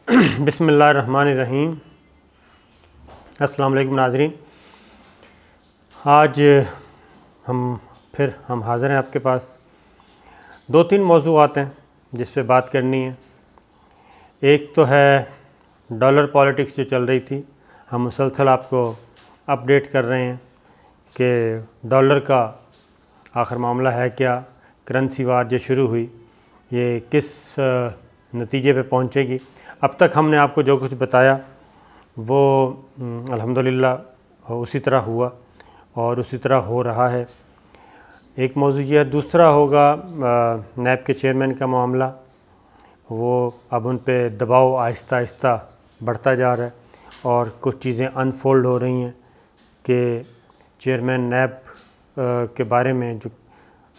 بسم اللہ الرحمن الرحیم۔ السلام علیکم ناظرین، آج ہم حاضر ہیں آپ کے پاس۔ دو تین موضوعات ہیں جس پہ بات کرنی ہے۔ ایک تو ہے ڈالر پالیٹکس جو چل رہی تھی، ہم مسلسل آپ کو اپڈیٹ کر رہے ہیں کہ ڈالر کا آخر معاملہ ہے کیا، کرنسی وار جو شروع ہوئی یہ کس نتیجے پہ پہنچے گی۔ اب تک ہم نے آپ کو جو کچھ بتایا وہ الحمدللہ اسی طرح ہوا اور اسی طرح ہو رہا ہے۔ ایک موضوع یہ ہے۔ دوسرا ہوگا نیب کے چیئرمین کا معاملہ، وہ اب ان پہ دباؤ آہستہ آہستہ بڑھتا جا رہا ہے اور کچھ چیزیں انفولڈ ہو رہی ہیں کہ چیئرمین نیب کے بارے میں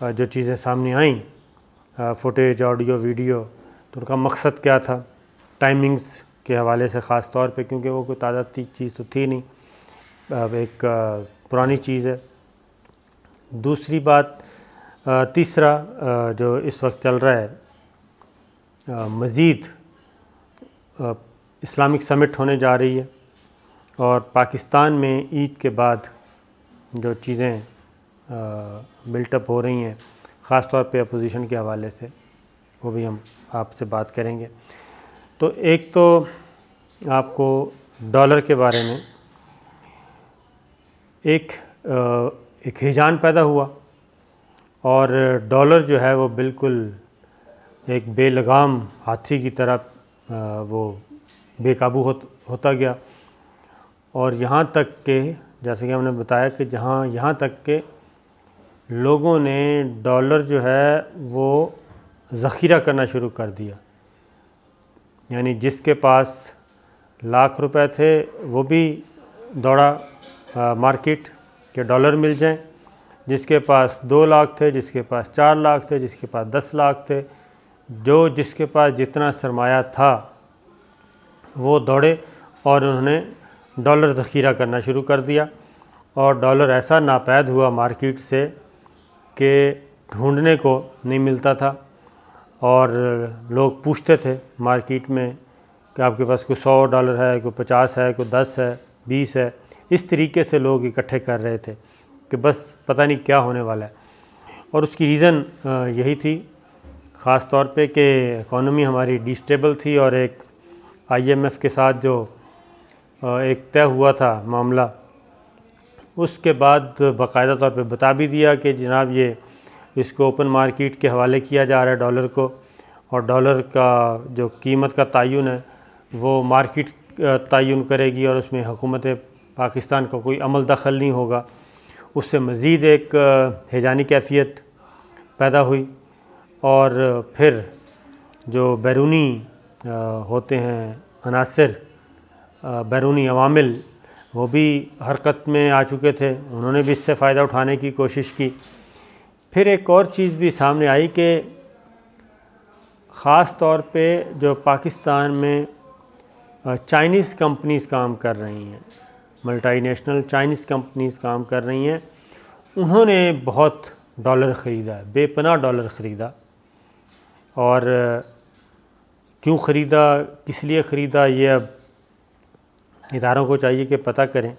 جو چیزیں سامنے آئیں، فوٹیج، آڈیو، ویڈیو، تو ان کا مقصد کیا تھا، ٹائمنگز کے حوالے سے خاص طور پہ، کیونکہ وہ کوئی تازہ چیز تو تھی نہیں، ایک پرانی چیز ہے۔ دوسری بات، تیسرا جو اس وقت چل رہا ہے، مزید اسلامک سمٹ ہونے جا رہی ہے اور پاکستان میں عید کے بعد جو چیزیں بلٹ اپ ہو رہی ہیں خاص طور پہ اپوزیشن کے حوالے سے، وہ بھی ہم آپ سے بات کریں گے۔ تو ایک تو آپ کو ڈالر کے بارے میں ایک ہیجان پیدا ہوا اور ڈالر جو ہے وہ بالکل ایک بے لگام ہاتھی کی طرح وہ بے قابو ہوتا گیا، اور یہاں تک کہ جیسے کہ ہم نے بتایا کہ یہاں تک کہ لوگوں نے ڈالر جو ہے وہ ذخیرہ کرنا شروع کر دیا۔ یعنی جس کے پاس لاکھ روپے تھے وہ بھی دوڑا مارکیٹ کہ ڈالر مل جائیں، جس کے پاس 2 لاکھ تھے، جس کے پاس 4 لاکھ تھے، جس کے پاس 10 لاکھ تھے، جس کے پاس جتنا سرمایہ تھا وہ دوڑے اور انہوں نے ڈالر ذخیرہ کرنا شروع کر دیا، اور ڈالر ایسا ناپید ہوا مارکیٹ سے کہ ڈھونڈنے کو نہیں ملتا تھا، اور لوگ پوچھتے تھے مارکیٹ میں کہ آپ کے پاس کوئی $100 ہے، کوئی 50 ہے، کوئی 10 ہے، 20 ہے۔ اس طریقے سے لوگ اکٹھے کر رہے تھے کہ بس پتہ نہیں کیا ہونے والا ہے۔ اور اس کی ریزن یہی تھی خاص طور پہ کہ اکانومی ہماری ڈیسٹیبل تھی، اور ایک IMF کے ساتھ جو ایک طے ہوا تھا معاملہ، اس کے بعد باقاعدہ طور پہ بتا بھی دیا کہ جناب یہ اس کو اوپن مارکیٹ کے حوالے کیا جا رہا ہے ڈالر کو، اور ڈالر کا جو قیمت کا تعین ہے وہ مارکیٹ تعین کرے گی، اور اس میں حکومت پاکستان کا کوئی عمل دخل نہیں ہوگا۔ اس سے مزید ایک ہیجانی کیفیت پیدا ہوئی، اور پھر جو بیرونی ہوتے ہیں عناصر، بیرونی عوامل، وہ بھی حرکت میں آ چکے تھے، انہوں نے بھی اس سے فائدہ اٹھانے کی کوشش کی۔ پھر ایک اور چیز بھی سامنے آئی کہ خاص طور پہ جو پاکستان میں چائنیز کمپنیز کام کر رہی ہیں، ملٹی نیشنل چائنیز کمپنیز کام کر رہی ہیں، انہوں نے بہت ڈالر خریدا، بے پناہ ڈالر خریدا۔ اور کیوں خریدا، کس لیے خریدا، یہ اب اداروں کو چاہیے کہ پتہ کریں۔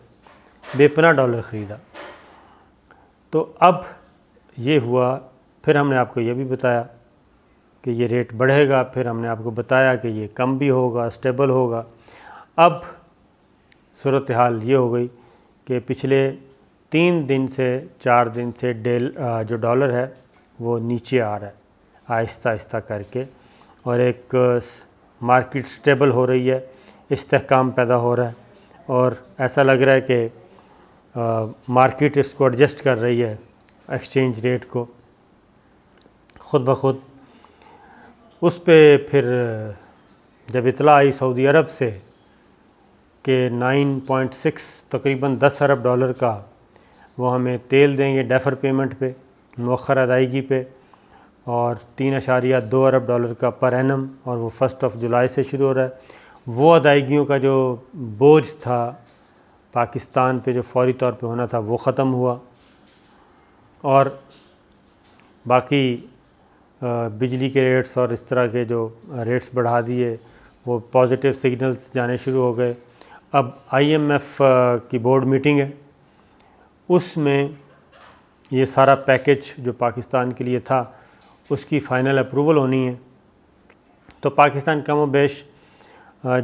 بے پناہ ڈالر خریدا۔ تو اب یہ ہوا، پھر ہم نے آپ کو یہ بھی بتایا کہ یہ ریٹ بڑھے گا، پھر ہم نے آپ کو بتایا کہ یہ کم بھی ہوگا، سٹیبل ہوگا۔ اب صورتحال یہ ہو گئی کہ پچھلے 3 دن سے 4 دن سے جو ڈالر ہے وہ نیچے آ رہا ہے آہستہ آہستہ کر کے، اور ایک مارکیٹ سٹیبل ہو رہی ہے، استحکام پیدا ہو رہا ہے، اور ایسا لگ رہا ہے کہ مارکیٹ اس کو ایڈجسٹ کر رہی ہے ایکسچینج ریٹ کو خود بخود۔ اس پہ پھر جب اطلاع آئی سعودی عرب سے کہ 9.6 تقریباً $10 ارب کا وہ ہمیں تیل دیں گے ڈیفر پیمنٹ پہ، مؤخر ادائیگی پہ، اور 3.2 ارب کا پر اینم، اور وہ 1 جولائی سے شروع ہو رہا ہے، وہ ادائیگیوں کا جو بوجھ تھا پاکستان پہ جو فوری طور پہ ہونا تھا وہ ختم ہوا، اور باقی بجلی کے ریٹس اور اس طرح کے جو ریٹس بڑھا دیے، وہ پازیٹیو سگنلز جانے شروع ہو گئے. اب IMF کی بورڈ میٹنگ ہے, اس میں یہ سارا پیکج جو پاکستان کے لیے تھا اس کی فائنل اپروول ہونی ہے. تو پاکستان کم و بیش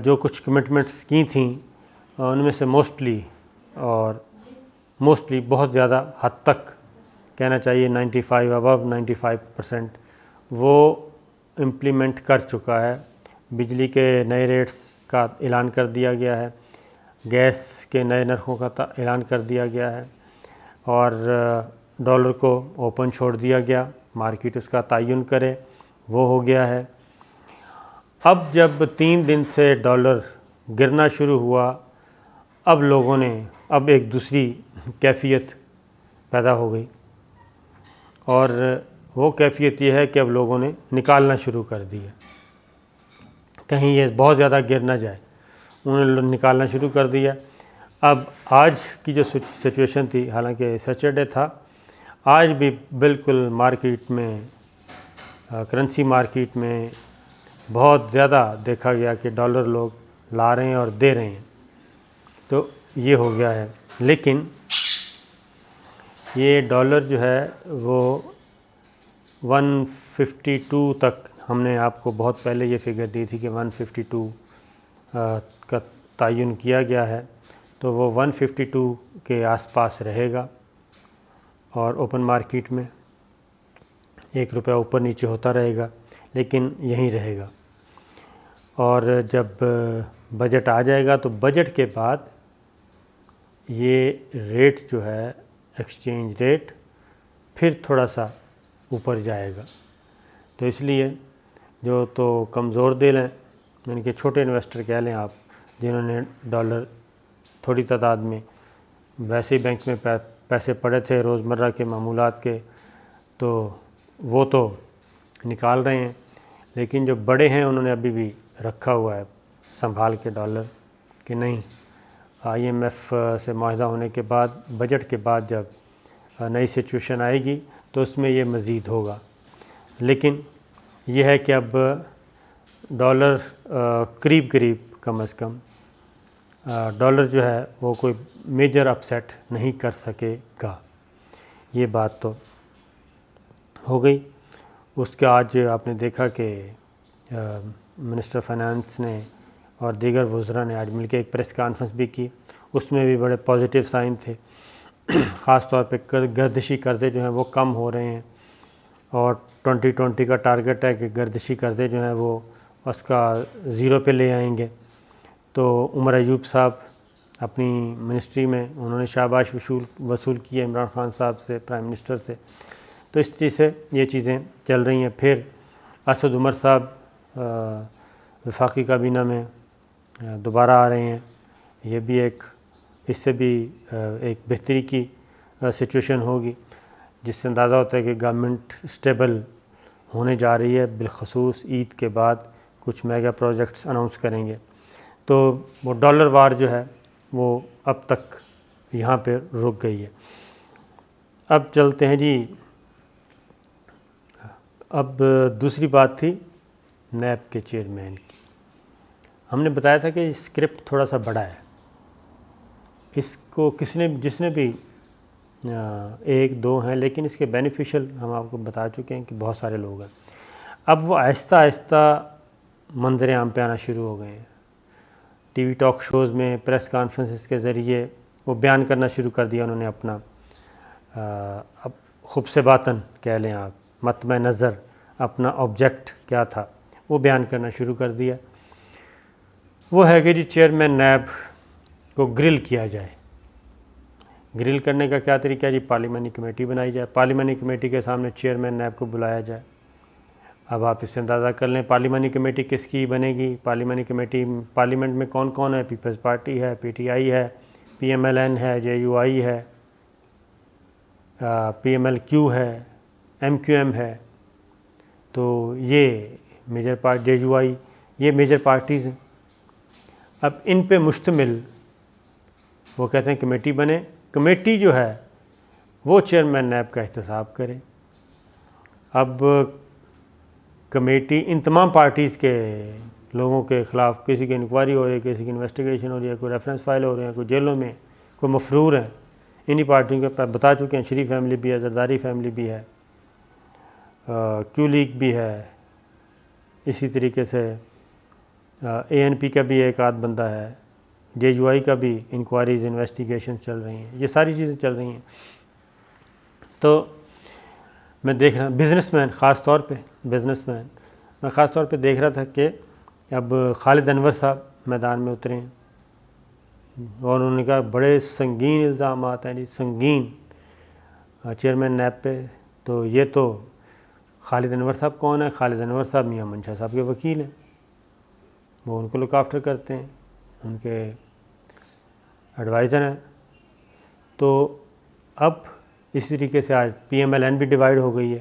جو کچھ کمٹمنٹس کی تھیں ان میں سے موسٹلی بہت زیادہ حد تک کہنا چاہیے 95% وہ امپلیمنٹ کر چکا ہے. بجلی کے نئے ریٹس کا اعلان کر دیا گیا ہے, گیس کے نئے نرخوں کا اعلان کر دیا گیا ہے, اور ڈالر کو اوپن چھوڑ دیا گیا, مارکیٹ اس کا تعین کرے, وہ ہو گیا ہے. اب جب 3 دن سے ڈالر گرنا شروع ہوا, اب لوگوں نے ایک دوسری کیفیت پیدا ہو گئی, اور وہ کیفیت یہ ہے کہ اب لوگوں نے نکالنا شروع کر دیا, کہیں یہ بہت زیادہ گر نہ جائے, انہوں نے نکالنا شروع کر دیا. اب آج کی جو سچویشن تھی, حالانکہ سیچرڈے تھا, آج بھی بالکل مارکیٹ میں کرنسی مارکیٹ میں بہت زیادہ دیکھا گیا کہ ڈالر لوگ لا رہے ہیں اور دے رہے ہیں. تو یہ ہو گیا ہے. لیکن یہ ڈالر جو ہے وہ 152 تک, ہم نے آپ کو بہت پہلے یہ فگر دی تھی کہ 152 کا تعین کیا گیا ہے, تو وہ 152 کے آس پاس رہے گا, اور اوپن مارکیٹ میں 1 روپیہ اوپر نیچے ہوتا رہے گا, لیکن یہیں رہے گا. اور جب بجٹ آ جائے گا تو بجٹ کے بعد یہ ریٹ جو ہے ایکسچینج ریٹ پھر تھوڑا سا اوپر جائے گا. تو اس لیے جو تو کمزور دل ہیں, یعنی کہ چھوٹے انویسٹر کہہ لیں آپ, جنہوں نے ڈالر تھوڑی تعداد میں ویسے ہی بینک میں پیسے پڑے تھے روزمرہ کے معمولات کے, تو وہ تو نکال رہے ہیں. لیکن جو بڑے ہیں انہوں نے ابھی بھی رکھا ہوا ہے سنبھال کے ڈالر, کہ نہیں IMF سے معاہدہ ہونے کے بعد, بجٹ کے بعد جب نئی سچویشن آئے گی تو اس میں یہ مزید ہوگا. لیکن یہ ہے کہ اب ڈالر قریب کم از کم ڈالر جو ہے وہ کوئی میجر اپسیٹ نہیں کر سکے گا. یہ بات تو ہو گئی. اس کے آج آپ نے دیکھا کہ منسٹر فائنانس نے اور دیگر وزراء نے آج مل کے ایک پریس کانفرنس بھی کی, اس میں بھی بڑے پازیٹیو سائن تھے. خاص طور پہ گردشی قرضے جو ہیں وہ کم ہو رہے ہیں, اور 2020 کا ٹارگٹ ہے کہ گردشی قرضے جو ہیں وہ اس کا 0 پہ لے آئیں گے. تو عمر ایوب صاحب اپنی منسٹری میں انہوں نے شاباش وصول کی ہے عمران خان صاحب سے, پرائم منسٹر سے. تو اس طرح سے یہ چیزیں چل رہی ہیں. پھر اسد عمر صاحب وفاقی کابینہ میں دوبارہ آ رہے ہیں, یہ بھی اس سے بھی ایک بہتری کی سچویشن ہوگی, جس سے اندازہ ہوتا ہے کہ گورنمنٹ اسٹیبل ہونے جا رہی ہے. بالخصوص عید کے بعد کچھ میگا پروجیکٹس اناؤنس کریں گے. تو وہ ڈالر وار جو ہے وہ اب تک یہاں پہ رک گئی ہے. اب چلتے ہیں جی, اب دوسری بات تھی نیب کے چیئرمین کی. ہم نے بتایا تھا کہ اسکرپٹ تھوڑا سا بڑا ہے, اس کو جس نے بھی 1-2 ہیں, لیکن اس کے بینیفیشل ہم آپ کو بتا چکے ہیں کہ بہت سارے لوگ ہیں. اب وہ آہستہ آہستہ منظر عام پہ آنا شروع ہو گئے ہیں. ٹی وی ٹاک شوز میں, پریس کانفرنسز کے ذریعے وہ بیان کرنا شروع کر دیا انہوں نے اپنا, اب خب سے باطن کہہ لیں آپ, مطمع نظر, اپنا آبجیکٹ کیا تھا وہ بیان کرنا شروع کر دیا. وہ ہے کہ جی چیئرمین نیب کو گرل کیا جائے. گرل کرنے کا کیا طریقہ ہے جی, پارلیمانی کمیٹی بنائی جائے, پارلیمانی کمیٹی کے سامنے چیئرمین نیب کو بلایا جائے. اب آپ اس سے اندازہ کر لیں پارلیمانی کمیٹی کس کی بنے گی. پارلیمانی کمیٹی پارلیمنٹ میں کون کون ہے, پیپلز پارٹی ہے, PTI ہے, PMLN ہے, JUI ہے, PMLQ ہے, MQM ہے. تو یہ میجر JUI, یہ میجر پارٹیز ہیں. اب ان پہ مشتمل وہ کہتے ہیں کمیٹی بنے. کمیٹی جو ہے وہ چیئرمین نیب کا احتساب کرے. اب کمیٹی ان تمام پارٹیز کے لوگوں کے خلاف کسی کی انکوائری ہو رہی ہے، کسی کی انویسٹیگیشن ہو رہی ہے، کوئی ریفرنس فائل ہو رہے ہیں، کوئی جیلوں میں، کوئی مفرور ہیں، انہی پارٹیوں کے بتا چکے ہیں. شریف فیملی بھی ہے، زرداری فیملی بھی ہے، کیو لیگ بھی ہے، اسی طریقے سے اے این پی کا بھی ایک آدھ بندہ ہے، جے یو آئی کا بھی انکوائریز انویسٹیگیشن چل رہی ہیں. یہ ساری چیزیں چل رہی ہیں. تو میں دیکھ رہا بزنس مین میں خاص طور پہ دیکھ رہا تھا کہ اب خالد انور صاحب میدان میں اترے ہیں اور انہوں نے کہا بڑے سنگین الزامات ہیں جی، سنگین چیئرمین نیب پہ. تو یہ تو خالد انور صاحب کون ہے؟ خالد انور صاحب میاں منشا صاحب کے وکیل ہیں، وہ ان کو لک آفٹر کرتے ہیں، ان کے ایڈوائزر ہیں. تو اب اس طریقے سے آج پی ایم ایل این بھی ڈیوائیڈ ہو گئی ہے.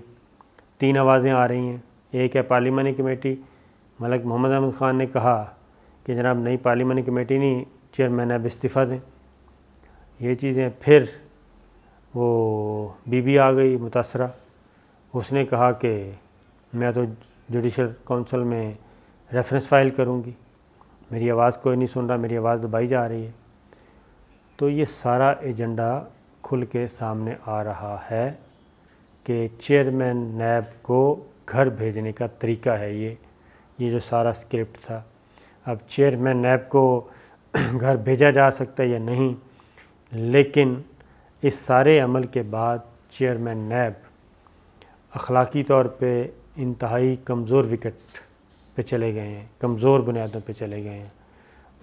3 آوازیں آ رہی ہیں. ایک ہے پارلیمانی کمیٹی، ملک محمد احمد خان نے کہا کہ جناب نئی پارلیمانی کمیٹی نہیں، چیئرمین اب استعفیٰ دیں. یہ چیزیں پھر وہ بی بی آ گئی متاثرہ، اس نے کہا کہ میں تو جوڈیشل کونسل میں ریفرنس فائل کروں گی، میری آواز کوئی نہیں سن رہا، میری آواز دبائی جا رہی ہے. تو یہ سارا ایجنڈا کھل کے سامنے آ رہا ہے کہ چیئرمین نیب کو گھر بھیجنے کا طریقہ ہے یہ جو سارا اسکرپٹ تھا. اب چیئرمین نیب کو گھر بھیجا جا سکتا ہے یا نہیں، لیکن اس سارے عمل کے بعد چیئرمین نیب اخلاقی طور پہ انتہائی کمزور وکٹ پہ چلے گئے ہیں، کمزور بنیادوں پہ چلے گئے ہیں.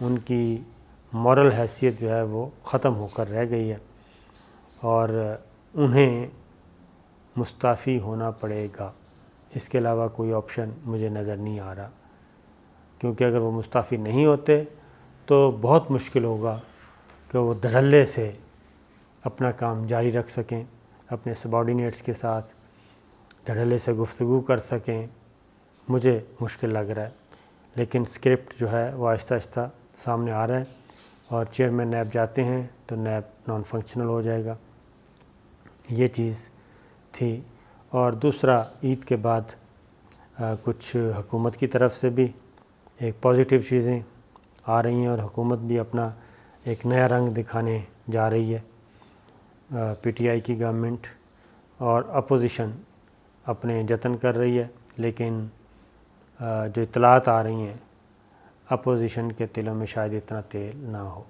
ان کی مورل حیثیت جو ہے وہ ختم ہو کر رہ گئی ہے اور انہیں مستعفی ہونا پڑے گا. اس کے علاوہ کوئی آپشن مجھے نظر نہیں آ رہا، کیونکہ اگر وہ مستعفی نہیں ہوتے تو بہت مشکل ہوگا کہ وہ دھڑلے سے اپنا کام جاری رکھ سکیں، اپنے سبارڈینیٹس کے ساتھ دھڑلے سے گفتگو کر سکیں. مجھے مشکل لگ رہا ہے، لیکن اسکرپٹ جو ہے وہ آہستہ آہستہ سامنے آ رہا ہے اور چیئرمین نیب جاتے ہیں تو نیب نان فنکشنل ہو جائے گا. یہ چیز تھی. اور دوسرا، عید کے بعد کچھ حکومت کی طرف سے بھی ایک پازیٹیو چیزیں آ رہی ہیں اور حکومت بھی اپنا ایک نیا رنگ دکھانے جا رہی ہے. پی ٹی آئی کی گورنمنٹ اور اپوزیشن اپنے جتن کر رہی ہے، لیکن جو اطلاعات آ رہی ہیں اپوزیشن کے دلوں میں شاید اتنا تیل نہ ہو.